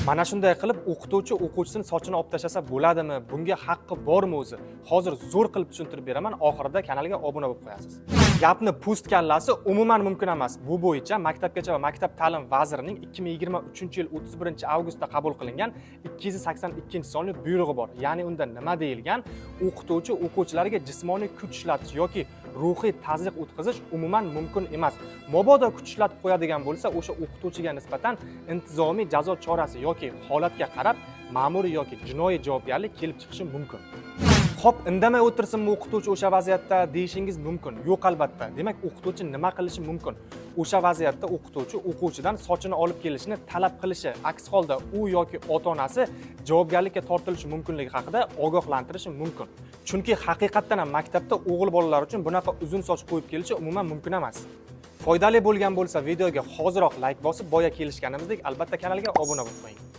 Mana shunday qilib o'qituvchi o'quvchisini sochini olib tashlasa bo'ladimi? Bunga haqqi bormi o'zi? Hozir zo'r qilib tushuntirib beraman, oxirida kanalga obuna bo'lib qo'yasiz. Gapni pust kallasi umuman mumkin emas. Bu bo'yicha Maktabgacha va maktab ta'lim vazirining 2023-yil 31-avgustda qabul qilingan 282-sonli buyrug'i bor. Ya'ni unda nima deyilgan? O'qituvchi o'quvchilarga jismoniy kuch ishlatish yoki ruhiy tazyiq o'tkazish umuman mumkin emas. Mabodo kuch ishlatib qo'yadigan bo'lsa, o'sha o'qituvchiga nisbatan intizomiy jazo chorasi yoki holatga qarab ma'muriy yoki jinoiy javobgarlik kelib chiqishi mumkin. Xo'p, indamay o'tirsinmi o'qituvchi o'sha vaziyatda deyishingiz mumkin. Yo'q albatta. Demak, o'qituvchi nima qilishi mumkin? O'sha vaziyatda o'qituvchi o'quvchidan sochini olib kelishni talab qilishi, aks holda u yoki ota-onasi javobgarlikka tortilishi mumkinligi haqida ogohlantirishi mumkin. Chunki haqiqatdan ham maktabda o'g'il bolalar uchun bunaqa uzun soch qo'yib kelishi umuman mumkin emas. Foydali bo'lgan bo'lsa videoga hoziroq like bosib, boya kelishganimizdek albatta kanalga obuna bo'lib qo'ying.